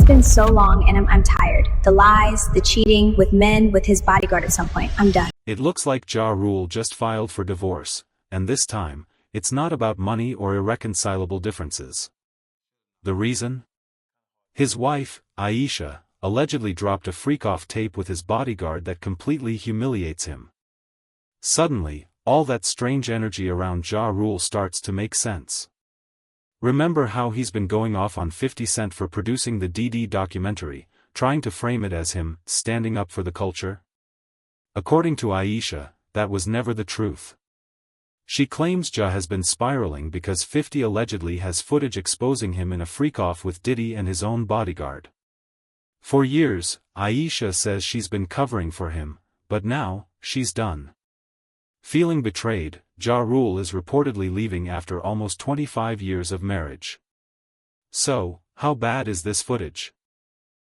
been so long and I'm tired. The lies, the cheating, with men, with his bodyguard at some point. I'm done. It looks like Ja Rule just filed for divorce, and this time, it's not about money or irreconcilable differences. The reason? His wife, Aisha, allegedly dropped a freakoff tape with his bodyguard that completely humiliates him. Suddenly, all that strange energy around Ja Rule starts to make sense. Remember how he's been going off on 50 Cent for producing the DD documentary, trying to frame it as him standing up for the culture? According to Aisha, that was never the truth. She claims Ja has been spiraling because 50 allegedly has footage exposing him in a freak-off with Diddy and his own bodyguard. For years, Aisha says she's been covering for him, but now, she's done. Feeling betrayed, Ja Rule is reportedly leaving after almost 25 years of marriage. So, how bad is this footage?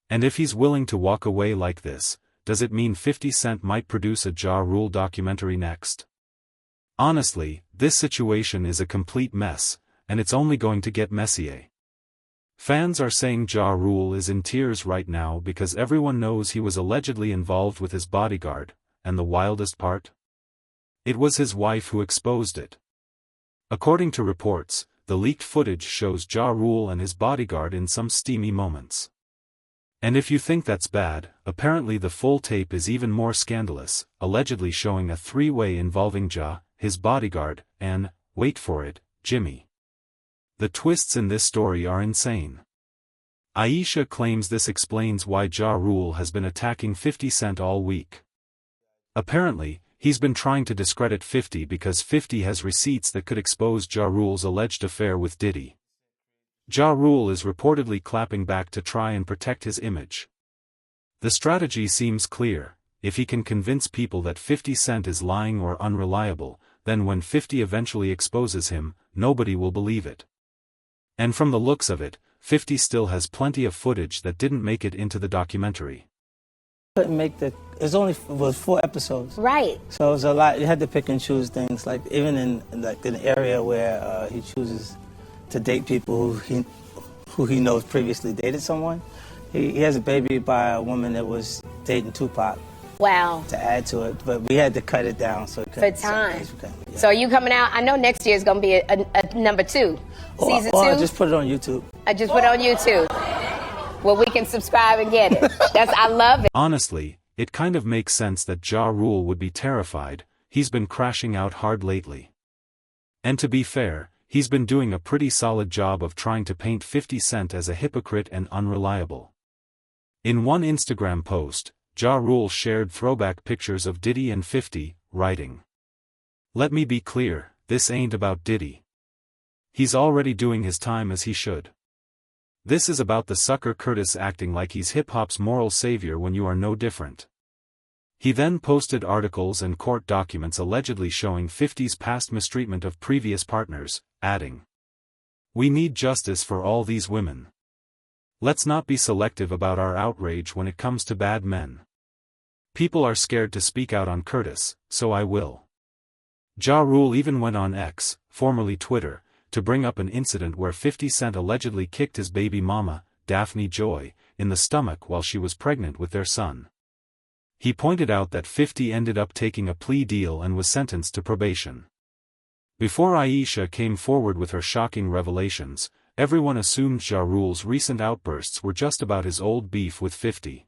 And if he's willing to walk away like this, does it mean 50 Cent might produce a Ja Rule documentary next? Honestly, this situation is a complete mess, and it's only going to get messier. Fans are saying Ja Rule is in tears right now because everyone knows he was allegedly involved with his bodyguard, and the wildest part? It was his wife who exposed it. According to reports, the leaked footage shows Ja Rule and his bodyguard in some steamy moments. And if you think that's bad, apparently the full tape is even more scandalous, allegedly showing a three-way involving Ja, his bodyguard, and, wait for it, Jimmy. The twists in this story are insane. Aisha claims this explains why Ja Rule has been attacking 50 Cent all week. Apparently, he's been trying to discredit 50 because 50 has receipts that could expose Ja Rule's alleged affair with Diddy. Ja Rule is reportedly clapping back to try and protect his image. The strategy seems clear: if he can convince people that 50 Cent is lying or unreliable, then when 50 eventually exposes him, nobody will believe it. And from the looks of it, 50 still has plenty of footage that didn't make it into the documentary. Couldn't make it was 4 episodes. Right. So it was a lot. You had to pick and choose things. Like even in an area where he chooses to date people who he knows previously dated someone. He has a baby by a woman that was dating Tupac. Wow. To add to it, but we had to cut it down so for time. Yeah. So are you coming out? I know next year is going to be a number 2, season 2. I just put it on YouTube. I just put it on YouTube. Well, we can subscribe and get it. I love it. Honestly, it kind of makes sense that Ja Rule would be terrified. He's been crashing out hard lately. And to be fair, he's been doing a pretty solid job of trying to paint 50 Cent as a hypocrite and unreliable. In one Instagram post, Ja Rule shared throwback pictures of Diddy and 50, writing, "Let me be clear, this ain't about Diddy. He's already doing his time as he should. This is about the sucker Curtis acting like he's hip-hop's moral savior when you are no different." He then posted articles and court documents allegedly showing 50's past mistreatment of previous partners, adding, "We need justice for all these women. Let's not be selective about our outrage when it comes to bad men. People are scared to speak out on Curtis, so I will." Ja Rule even went on X, formerly Twitter, to bring up an incident where 50 Cent allegedly kicked his baby mama, Daphne Joy, in the stomach while she was pregnant with their son. He pointed out that 50 ended up taking a plea deal and was sentenced to probation. Before Aisha came forward with her shocking revelations, everyone assumed Ja Rule's recent outbursts were just about his old beef with 50.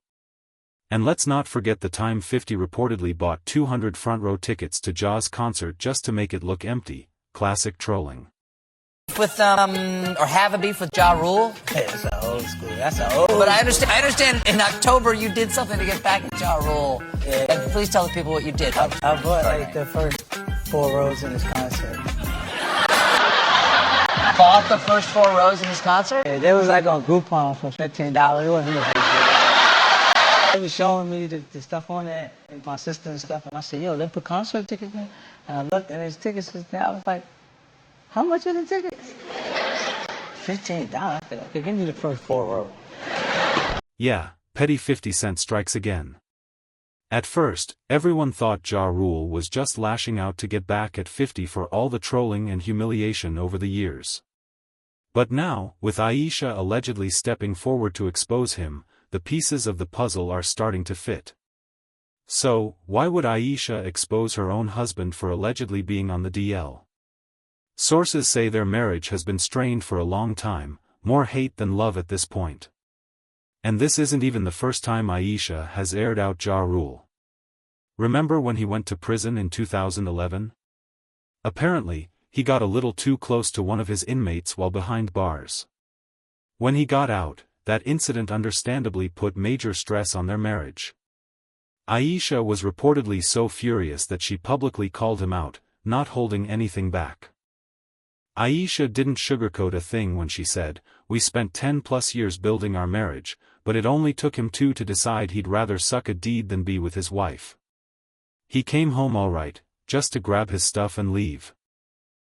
And let's not forget the time 50 reportedly bought 200 front-row tickets to Ja's concert just to make it look empty. Classic trolling. With or have a beef with Ja Rule? Hey, that's an old school. That's an old. But I understand. In October you did something to get back at Ja Rule. Yeah. And please tell the people what you did. I bought like the first 4 rows in his concert. Bought the first 4 rows in his concert? Yeah, they was like on Groupon for $15. It wasn't a big deal. They was showing me the stuff on there, and my sister and stuff, and I said, "Yo, they put concert tickets in." And I looked, and his tickets was there. I was like, "How much are the tickets?" $15. I said, "Okay, give me the first 4 rows." Yeah, petty 50 Cent strikes again. At first, everyone thought Ja Rule was just lashing out to get back at 50 for all the trolling and humiliation over the years. But now, with Aisha allegedly stepping forward to expose him, the pieces of the puzzle are starting to fit. So, why would Aisha expose her own husband for allegedly being on the DL? Sources say their marriage has been strained for a long time, more hate than love at this point. And this isn't even the first time Aisha has aired out Ja Rule. Remember when he went to prison in 2011? Apparently, he got a little too close to one of his inmates while behind bars. When he got out, that incident understandably put major stress on their marriage. Aisha was reportedly so furious that she publicly called him out, not holding anything back. Aisha didn't sugarcoat a thing when she said, "We spent 10+ years building our marriage, but it only took him 2 to decide he'd rather suck a deed than be with his wife. He came home alright, just to grab his stuff and leave."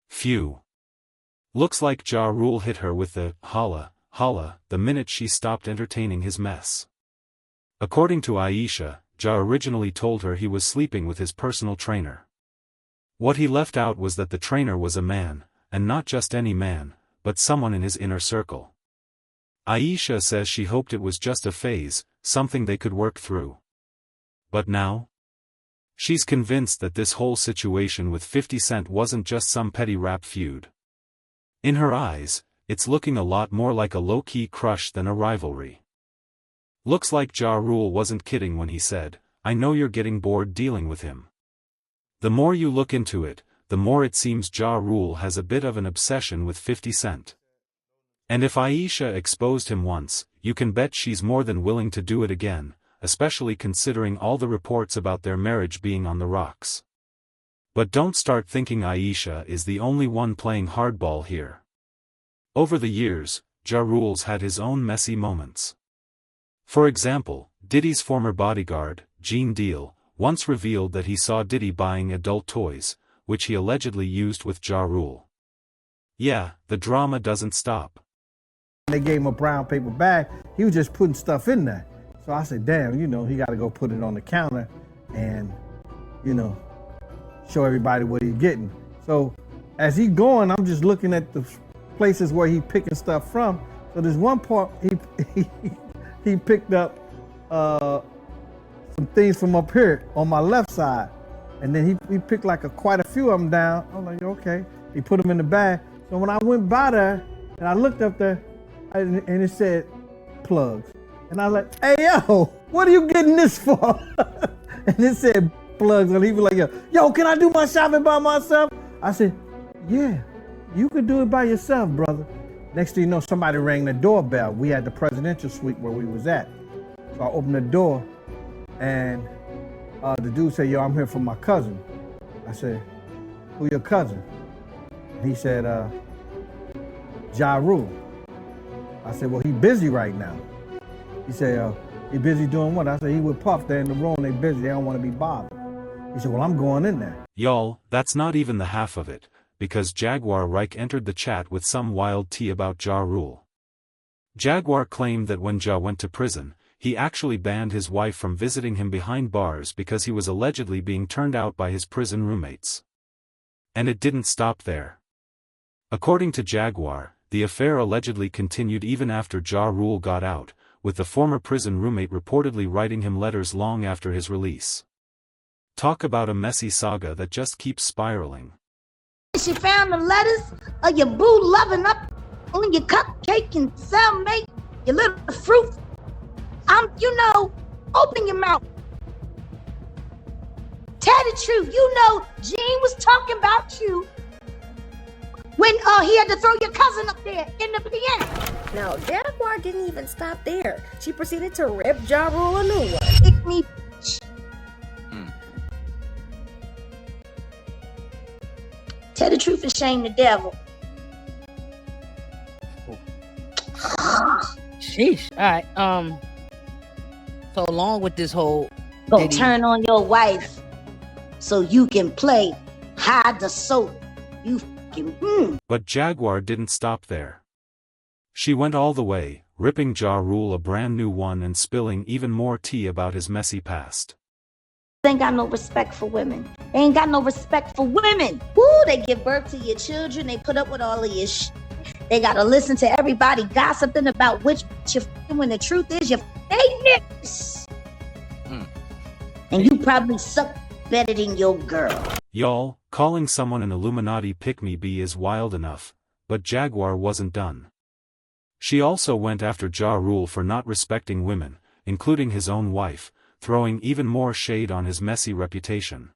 Phew. Looks like Ja Rule hit her with the holla, holla the minute she stopped entertaining his mess. According to Aisha, Ja originally told her he was sleeping with his personal trainer. What he left out was that the trainer was a man, and not just any man, but someone in his inner circle. Aisha says she hoped it was just a phase, something they could work through. But now? She's convinced that this whole situation with 50 Cent wasn't just some petty rap feud. In her eyes, it's looking a lot more like a low-key crush than a rivalry. Looks like Ja Rule wasn't kidding when he said, "I know you're getting bored dealing with him." The more you look into it, the more it seems Ja Rule has a bit of an obsession with 50 Cent. And if Aisha exposed him once, you can bet she's more than willing to do it again, especially considering all the reports about their marriage being on the rocks. But don't start thinking Aisha is the only one playing hardball here. Over the years, Ja Rule's had his own messy moments. For example, Diddy's former bodyguard, Gene Deal, once revealed that he saw Diddy buying adult toys, which he allegedly used with Ja Rule. Yeah, the drama doesn't stop. They gave him a brown paper bag. He was just putting stuff in there. So I said, damn, he got to go put it on the counter and, show everybody what he's getting. So as he's going, I'm just looking at the places where he's picking stuff from. So there's one part he picked up some things from up here on my left side. And then he picked quite a few of them down. I'm like, okay. He put them in the bag. So when I went by there and I looked up there and it said plugs. And I was like, "Hey, yo, what are you getting this for?" And it said plugs. And he was like, "Yo, can I do my shopping by myself?" I said, "Yeah, you could do it by yourself, brother." Next thing you know, somebody rang the doorbell. We had the presidential suite where we was at. So I opened the door and the dude said, "Yo, I'm here for my cousin." I said, "Who your cousin?" And he said, Ja Rule. I said, "Well, he busy right now." He said, "He busy doing what?" I said, "He with Puff. They're in the room. They busy. They don't want to be bothered." He said, "Well, I'm going in there." Y'all, that's not even the half of it, because Jaguar Reich entered the chat with some wild tea about Ja Rule. Jaguar claimed that when Ja went to prison, he actually banned his wife from visiting him behind bars because he was allegedly being turned out by his prison roommates. And it didn't stop there. According to Jaguar, the affair allegedly continued even after Ja Rule got out, with the former prison roommate reportedly writing him letters long after his release. Talk about a messy saga that just keeps spiraling. She found the letters of your boo loving up on your cupcake and cellmate, your little fruit. Open your mouth. Tell the truth. Gene was talking about you when he had to throw your cousin up there in the piano. Now, Jaguar didn't even stop there. She proceeded to rip Ja Rule a new one. Pick me, bitch. Tell the truth and shame the devil. Sheesh. All right. So along with this whole Go turn on your wife so you can play hide the soap. You fucking But Jaguar didn't stop there. She went all the way, ripping Ja Rule a brand new one and spilling even more tea about his messy past. They ain't got no respect for women. They ain't got no respect for women. Woo, they give birth to your children. They put up with all of your shit. They gotta listen to everybody gossiping about which you're f***ing when the truth is you're fake niggas. And you probably suck better than your girl. Y'all, calling someone an Illuminati pick-me-bee is wild enough, but Jaguar wasn't done. She also went after Ja Rule for not respecting women, including his own wife, throwing even more shade on his messy reputation.